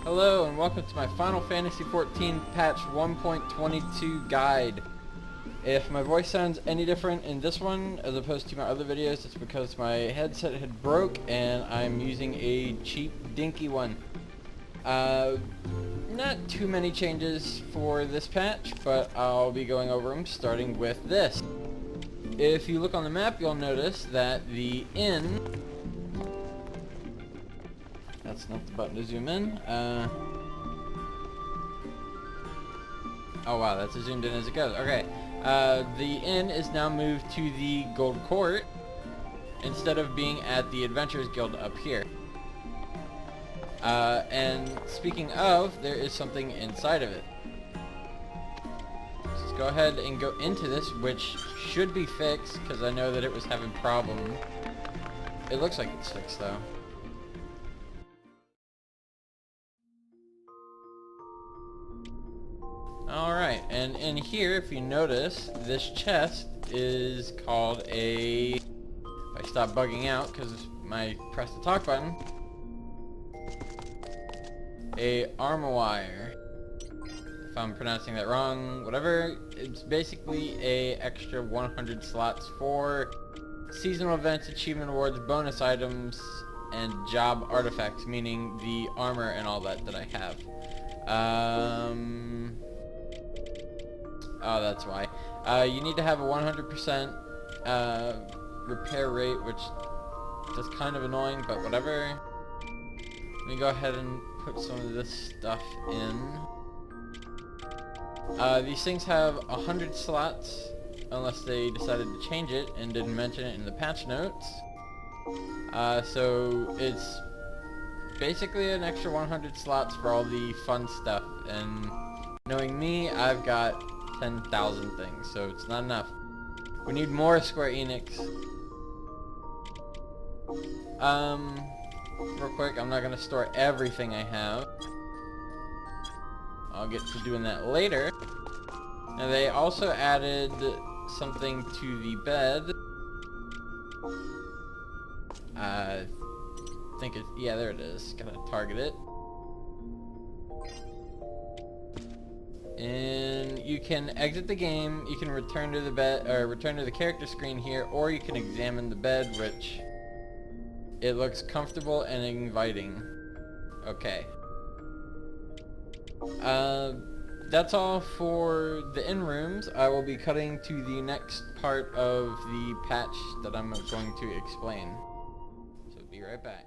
Hello and welcome to my Final Fantasy XIV patch 1.22 guide. If my voice sounds any different in this one as opposed to my other videos, it's because my headset had broke and I'm using a cheap dinky one. Not too many changes for this patch, but I'll be going over them starting with this. If you look on the map, you'll notice that the inn... That's not the button to zoom in. Oh wow, that's as zoomed in as it goes. Okay. The inn is now moved to the Gold Court instead of being at the Adventurers Guild up here. And speaking of, there is something inside of it. Let's go ahead and go into this, which should be fixed because I know that it was having problems. It looks like it's fixed though. Alright, and in here, if you notice, this chest is called a... If I stop bugging out, because I press the talk button, a armawire. If I'm pronouncing that wrong, whatever, it's basically a extra 100 slots for seasonal events, achievement awards, bonus items, and job artifacts, meaning the armor and all that I have. Oh, that's why. You need to have a 100% repair rate, which is kind of annoying, but whatever. Let me go ahead and put some of this stuff in. These things have 100 slots, unless they decided to change it and didn't mention it in the patch notes. So it's basically an extra 100 slots for all the fun stuff, and knowing me, I've got 10,000 things, so it's not enough. We need more, Square Enix. Real quick, I'm not gonna store everything I have. I'll get to doing that later. And they also added something to the bed. I think it's, yeah, there it is. Gotta target it. And you can exit the game, you can return to the bed, or return to the character screen here, or you can examine the bed, which it looks comfortable and inviting. Okay. That's all for the inn rooms. I will be cutting to the next part of the patch that I'm going to explain. So be right back.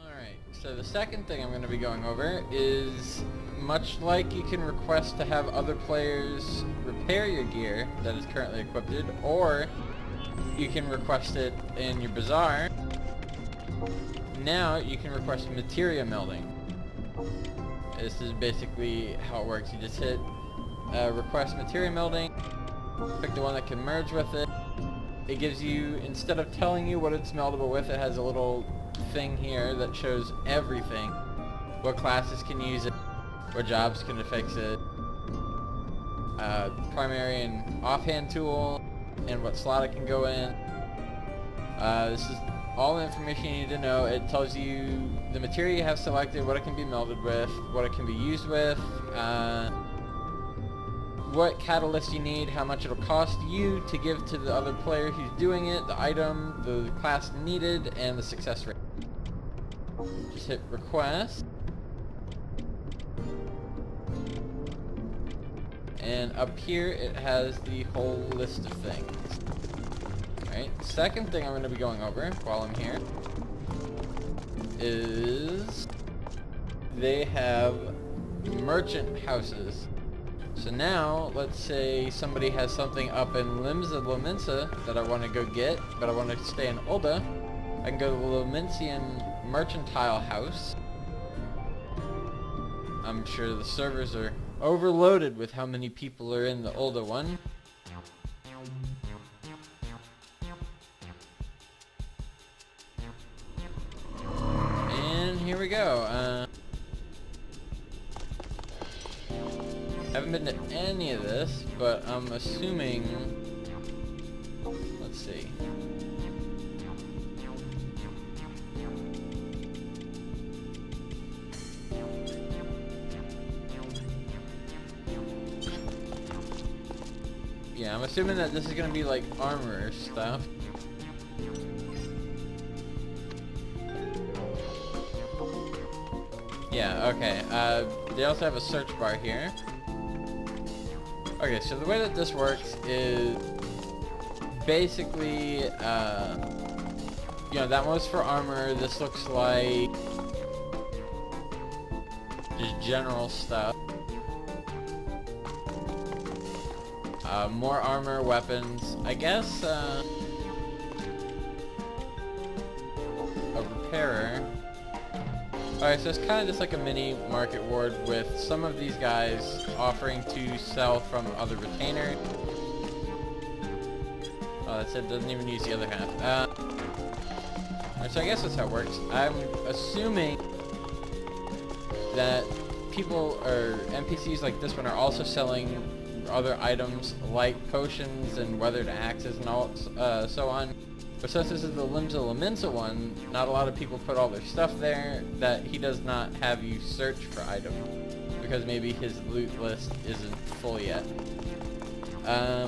Alright, so the second thing I'm going to be going over is, much like you can request to have other players repair your gear that is currently equipped, or you can request it in your bazaar, now you can request materia melding. This is basically how it works. You just hit request materia melding, pick the one that can merge with it. It gives you, instead of telling you what it's meldable with, it has a little thing here that shows everything. What classes can use it, what jobs can fix it, primary and offhand tool, and what slot it can go in. This is all the information you need to know. It tells you the material you have selected, what it can be melded with, what it can be used with, what catalyst you need, how much it'll cost you to give to the other player who's doing it, the item, the class needed, and the success rate. Just hit request. And up here it has the whole list of things. Alright, second thing I'm going to be going over while I'm here is they have merchant houses. So now, let's say somebody has something up in Lominsa that I want to go get, but I want to stay in ul'dah. I can go to the Lominsian Mercantile House. I'm sure the servers are overloaded with how many people are in the ul'dah one. And here we go. Haven't been to any of this, but I'm assuming... Let's see. Yeah, I'm assuming that this is gonna be like armor stuff. Yeah, okay. They also have a search bar here. Okay, so the way that this works is basically, you know, that was for armor. This looks like just general stuff. More armor, weapons. I guess, a repairer. Alright, so it's kind of just like a mini market ward with some of these guys offering to sell from other retainers. Oh, that's it. Doesn't even use the other half. So I guess that's how it works. I'm assuming that people or NPCs like this one are also selling other items like potions and weathered axes and all so on. But since this is the Limbs of Laminsa one, not a lot of people put all their stuff there, that he does not have you search for items, because maybe his loot list isn't full yet. I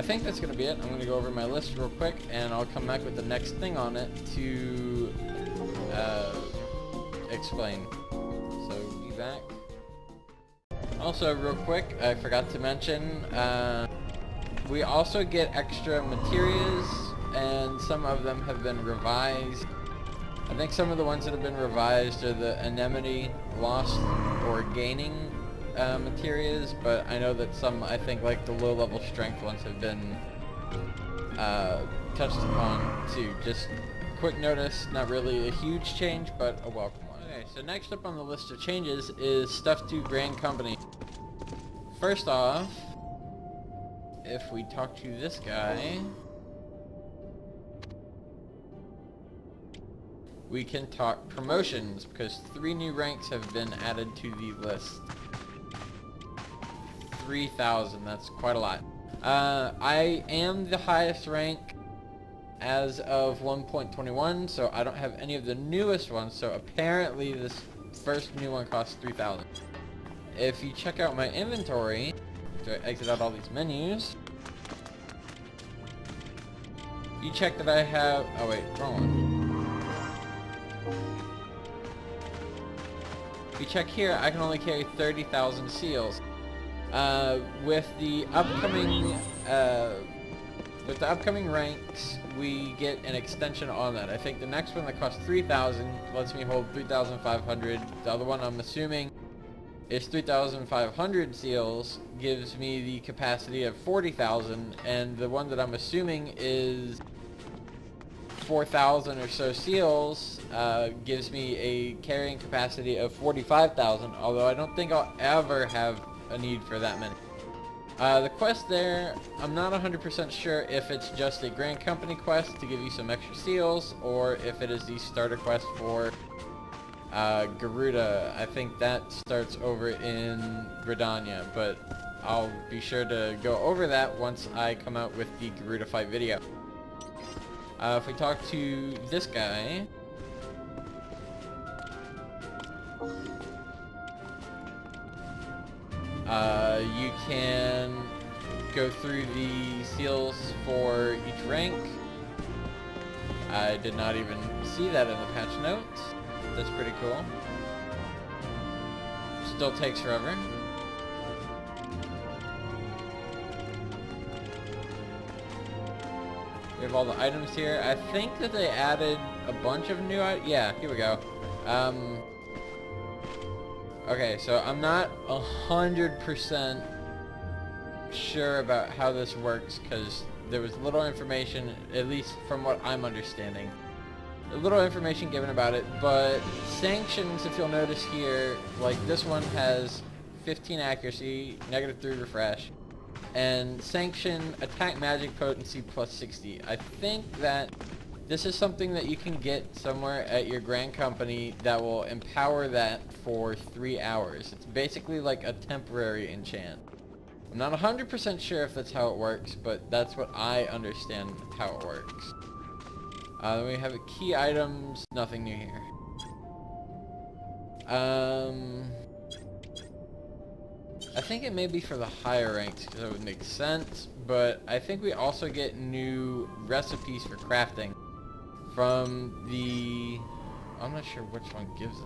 think that's going to be it. I'm going to go over my list real quick, and I'll come back with the next thing on it to explain. So, be back. Also, real quick, I forgot to mention, we also get extra materials, and some of them have been revised. I think some of the ones that have been revised are the anemone, lost, or gaining materials, but I know that some, I think like the low-level strength ones have been touched upon too. Just quick notice, not really a huge change, but a welcome one. Okay, so next up on the list of changes is stuff to Grand Company. First off, if we talk to this guy, we can talk promotions, because 3 new ranks have been added to the list. 3,000, that's quite a lot. I am the highest rank as of 1.21, so I don't have any of the newest ones, so apparently this first new one costs 3,000. If you check out my inventory, so I exit out all these menus, you check that I have, oh wait, wrong one. If you check here, I can only carry 30,000 seals. With the upcoming ranks, we get an extension on that. I think the next one that costs 3,000 lets me hold 3,500. The other one, I'm assuming, is 3,500 seals, gives me the capacity of 40,000, and the one that I'm assuming is 4,000 or so seals, gives me a carrying capacity of 45,000, although I don't think I'll ever have a need for that many. The quest there, I'm not 100% sure if it's just a Grand Company quest to give you some extra seals, or if it is the starter quest for Garuda. I think that starts over in Gridania, but I'll be sure to go over that once I come out with the Garuda fight video. If we talk to this guy, you can go through the seals for each rank. I did not even see that in the patch notes. That's pretty cool. Still takes forever. We have all the items here. I think that they added a bunch of new items. Yeah, here we go. Okay, so I'm not 100% sure about how this works, because there was little information, at least from what I'm understanding. A little information given about it, but sanctions, if you'll notice here, like this one has 15 accuracy, -3 refresh, and sanction attack magic potency plus 60. I think that this is something that you can get somewhere at your Grand Company that will empower that for 3 hours. It's basically like a temporary enchant. I'm not 100% sure if that's how it works, but that's what I understand how it works. Then we have key items, nothing new here. I think it may be for the higher ranks because that would make sense, but I think we also get new recipes for crafting from the... I'm not sure which one gives it.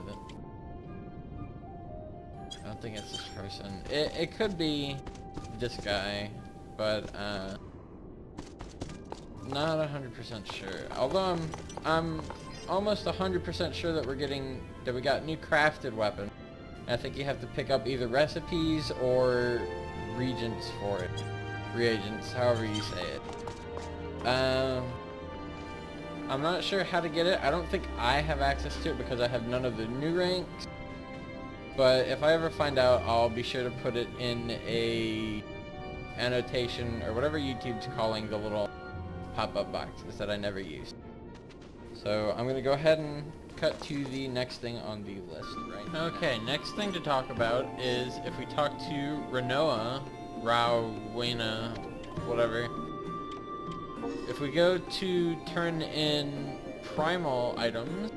I don't think it's this person. It could be this guy, but not 100% sure. Although I'm almost 100% sure that we got new crafted weapon. I think you have to pick up either recipes or reagents for it. Reagents, however you say it. I'm not sure how to get it. I don't think I have access to it because I have none of the new ranks. But if I ever find out, I'll be sure to put it in a annotation or whatever YouTube's calling the little pop-up boxes that I never use. So I'm gonna go ahead and cut to the next thing on the list right now. Okay, next thing to talk about is if we talk to Rowena, whatever. If we go to turn in Primal items,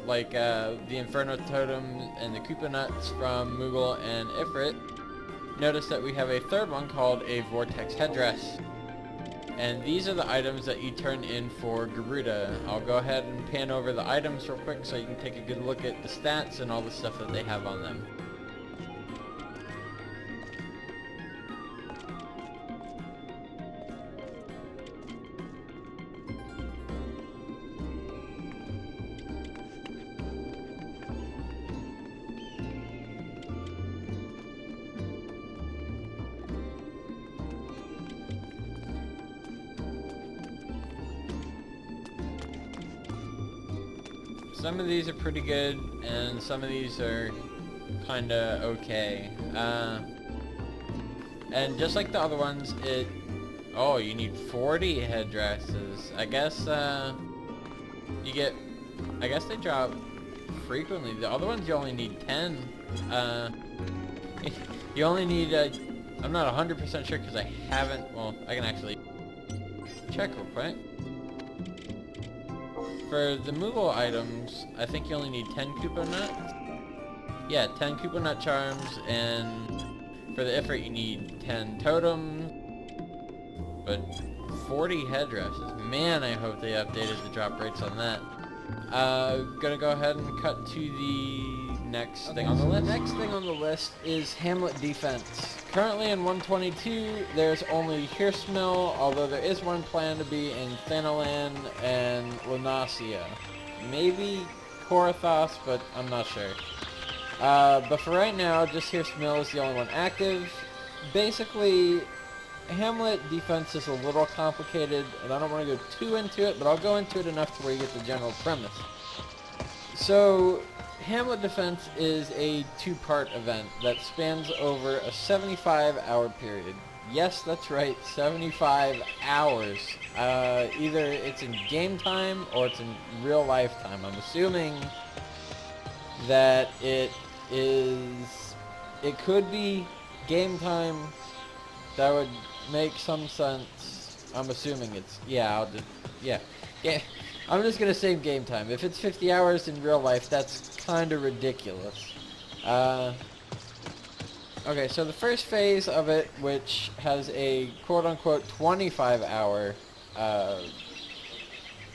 like the Inferno Totems and the Koopa Nuts from Moogle and Ifrit, notice that we have a third one called a Vortex Headdress. And these are the items that you turn in for Garuda. I'll go ahead and pan over the items real quick so you can take a good look at the stats and all the stuff that they have on them. Some of these are pretty good, and some of these are kinda okay. And just like the other ones, oh, you need 40 headdresses. I guess I guess they drop frequently. The other ones you only need 10. You only need, I'm not 100% sure because I haven't, well, I can actually check real quick. For the Moogle items, I think you only need 10 Koopa Nuts. Yeah, 10 Koopa Nut Charms, and for the Ifrit you need 10 Totems. But 40 headdresses. Man, I hope they updated the drop rates on that. Gonna go ahead and cut to the next thing on the list. Next thing on the list is Hamlet defense. Currently in 122, there's only Hirsmill, although there is one planned to be in Thanalan and Lunacia. Maybe Korathos, but I'm not sure. But for right now, just Hirsmill is the only one active. Basically, Hamlet defense is a little complicated, and I don't want to go too into it, but I'll go into it enough to where you get the general premise. So, Hamlet defense is a two-part event that spans over a 75-hour period. Yes, that's right, 75 hours. Either it's in game time or it's in real life time. I'm assuming that it could be game time. That would make some sense. I'm assuming it's, yeah. I'm just gonna say game time. If it's 50 hours in real life, that's kind of ridiculous. Okay, so the first phase of it, which has a quote-unquote 25-hour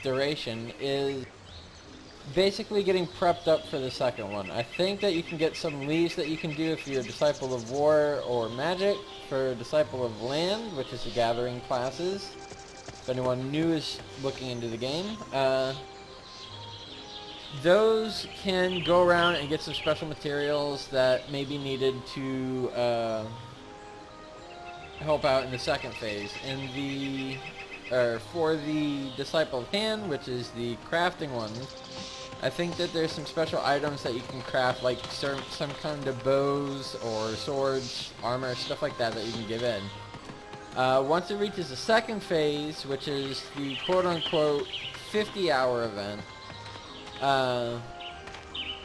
duration, is basically getting prepped up for the second one. I think that you can get some leaves that you can do if you're a Disciple of War or Magic for Disciple of Land, which is the Gathering classes. If anyone new is looking into the game. Those can go around and get some special materials that may be needed to help out in the second phase. For the Disciple of Hand, which is the crafting one, I think that there's some special items that you can craft, like some kind of bows or swords, armor, stuff like that you can give in. Once it reaches the second phase, which is the quote-unquote 50-hour event,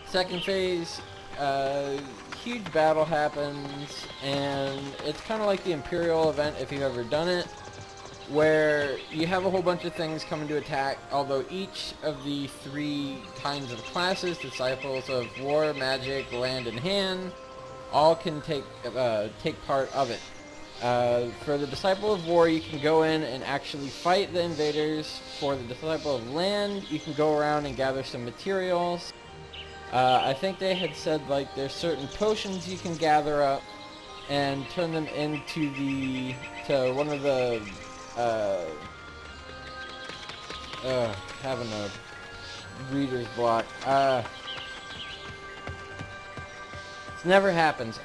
second phase, huge battle happens, and it's kind of like the Imperial event if you've ever done it, where you have a whole bunch of things coming to attack, although each of the three kinds of classes, Disciples of War, Magic, Land, and Hand, all can take part of it. For the Disciple of War, you can go in and actually fight the invaders. For the Disciple of Land, you can go around and gather some materials. I think they had said like there's certain potions you can gather up and turn them into one of the having a reader's block. It never happens.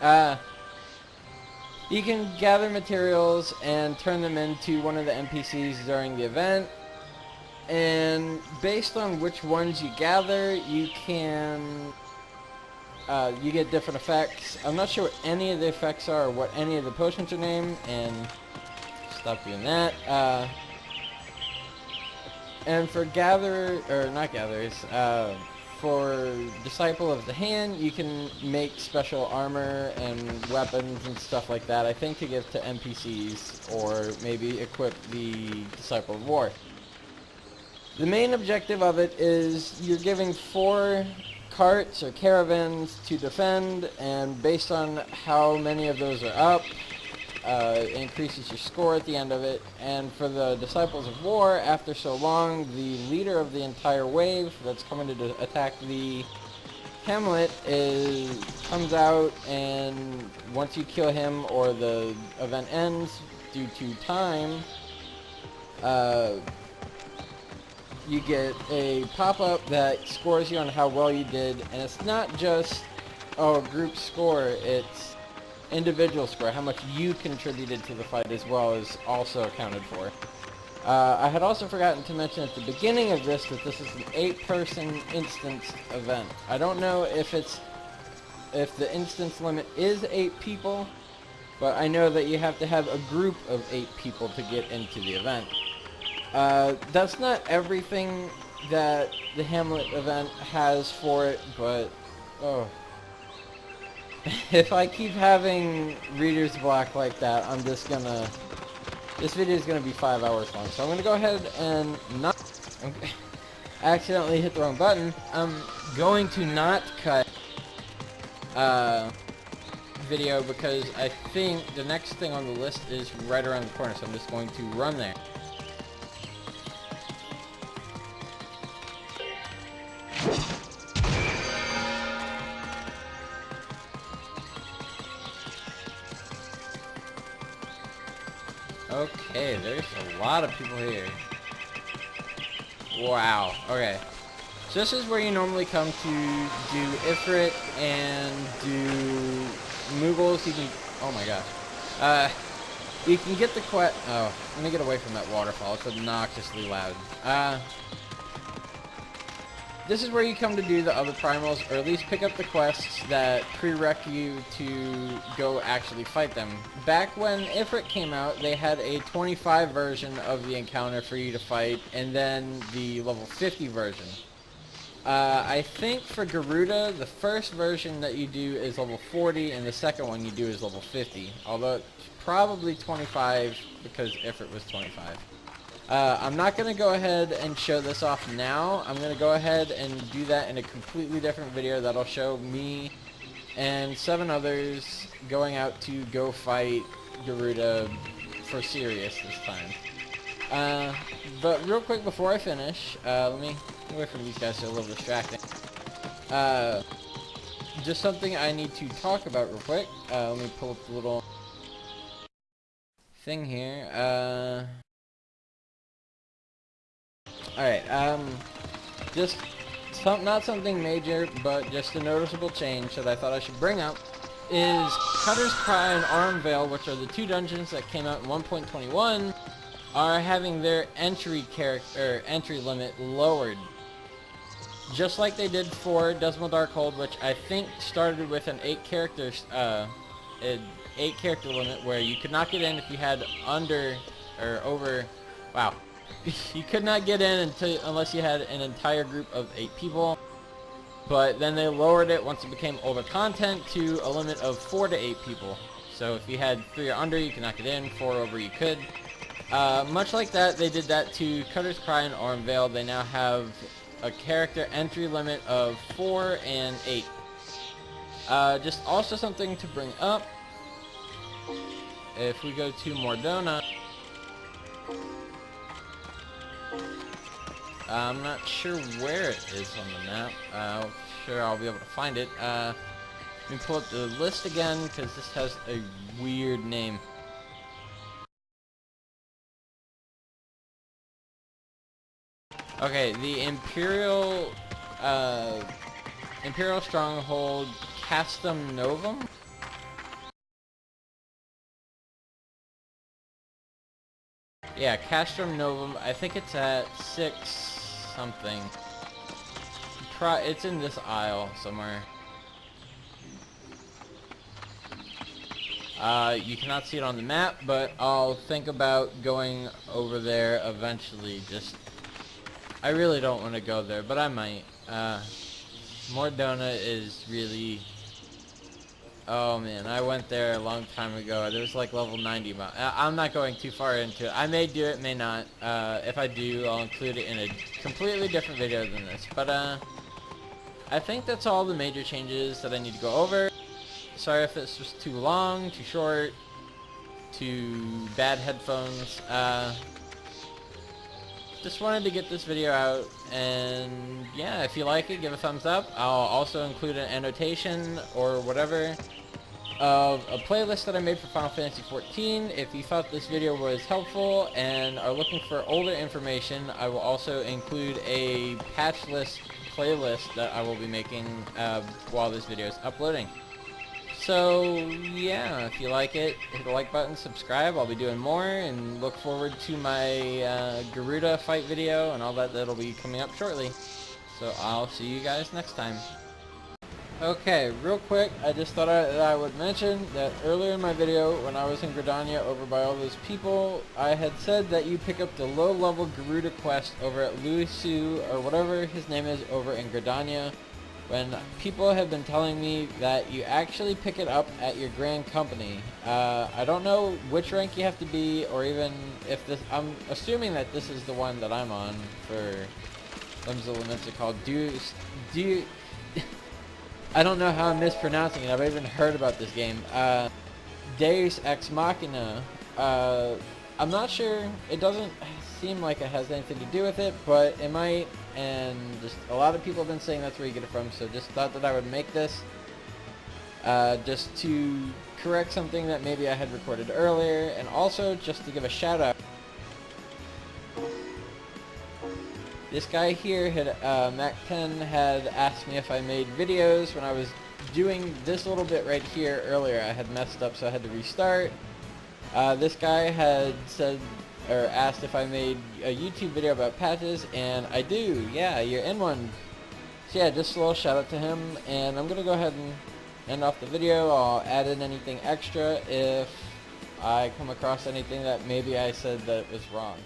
You can gather materials and turn them into one of the NPCs during the event. And based on which ones you gather, you can you get different effects. I'm not sure what any of the effects are or what any of the potions are named, and stop doing that. And for for Disciple of the Hand, you can make special armor and weapons and stuff like that, I think to give to NPCs, or maybe equip the Disciple of War. The main objective of it is you're giving 4 carts or caravans to defend, and based on how many of those are up, it increases your score at the end of it. And for the Disciples of War, after so long, the leader of the entire wave that's coming to attack the Hamlet comes out, and once you kill him or the event ends due to time, you get a pop-up that scores you on how well you did, and it's not just group score, it's individual score. How much you contributed to the fight as well is also accounted for. I had also forgotten to mention at the beginning of this that this is an 8-person instance event. I don't know if the instance limit is 8 people, but I know that you have to have a group of 8 people to get into the event. That's not everything that the Hamlet event has for it, but if I keep having reader's block like that, this video is gonna be 5 hours long. So I'm gonna go ahead and accidentally hit the wrong button. I'm going to not cut video because I think the next thing on the list is right around the corner, so I'm just going to run there. Okay, there's a lot of people here. Wow, okay. So this is where you normally come to do Ifrit and do Mughals. You can, oh my gosh. You can get the quest, let me get away from that waterfall, it's obnoxiously loud. This is where you come to do the other primals, or at least pick up the quests that prereq you to go actually fight them. Back when Ifrit came out, they had a 25 version of the encounter for you to fight, and then the level 50 version. I think for Garuda, the first version that you do is level 40, and the second one you do is level 50. Although it's probably 25, because Ifrit was 25. I'm not going to go ahead and show this off now. I'm going to go ahead and do that in a completely different video that'll show me and 7 others going out to go fight Garuda for serious this time. But real quick before I finish, let me get away from these guys, they're a little distracting. Just something I need to talk about real quick. Let me pull up the little thing here. Alright, just not something major, but just a noticeable change that I thought I should bring up is Cutter's Cry and Armvale, which are the 2 dungeons that came out in 1.21, are having their entry limit lowered. Just like they did for Dismal Darkhold, which I think started with an 8 character limit where you could not get in if you had under or over, wow. You could not get in unless you had an entire group of 8 people, but then they lowered it once it became older content to a limit of 4 to 8 people. So if you had 3 or under, you could not get in, 4 over, you could. Much like that, they did that to Cutter's Cry and Armvale. They now have a character entry limit of 4 and 8. Just also something to bring up. If we go to Mordona, I'm not sure where it is on the map. Sure, I'll be able to find it. Let me pull up the list again, because this has a weird name. Okay, the Imperial Stronghold Castum Novum. Yeah, Castrum Novum. I think it's at 6 something. It's in this aisle somewhere. You cannot see it on the map, but I'll think about going over there eventually. I really don't want to go there, but I might. Mordona is really... Oh man, I went there a long time ago. There was like level 90. I'm not going too far into it. I may do it, may not. If I do, I'll include it in a completely different video than this. But I think that's all the major changes that I need to go over. Sorry if this was too long, too short, too bad headphones. Just wanted to get this video out, and yeah, if you like it, give a thumbs up. I'll also include an annotation or whatever of a playlist that I made for Final Fantasy XIV. If you thought this video was helpful and are looking for older information, I will also include a patch list playlist that I will be making while this video is uploading. So yeah, if you like it, hit the like button, subscribe. I'll be doing more, and look forward to my Garuda fight video and all that'll be coming up shortly. So I'll see you guys next time. Okay, real quick, I just thought I would mention that earlier in my video, when I was in Gridania over by all those people, I had said that you pick up the low-level Garuda quest over at Luisu, or whatever his name is, over in Gridania, when people have been telling me that you actually pick it up at your Grand Company. I don't know which rank you have to be, or even if this... I'm assuming that this is the one that I'm on for Limbs of Laments. Called I don't know how I'm mispronouncing it. I've even heard about this game. Deus Ex Machina. I'm not sure. It doesn't seem like it has anything to do with it, but it might. And just a lot of people have been saying that's where you get it from. So just thought that I would make this just to correct something that maybe I had recorded earlier, and also just to give a shout out. This guy here, Mac10, had asked me if I made videos when I was doing this little bit right here earlier. I had messed up, so I had to restart. This guy had said, or asked if I made a YouTube video about patches, and I do. Yeah, you're in one. So yeah, just a little shout out to him, and I'm gonna go ahead and end off the video. I'll add in anything extra if I come across anything that maybe I said that was wrong.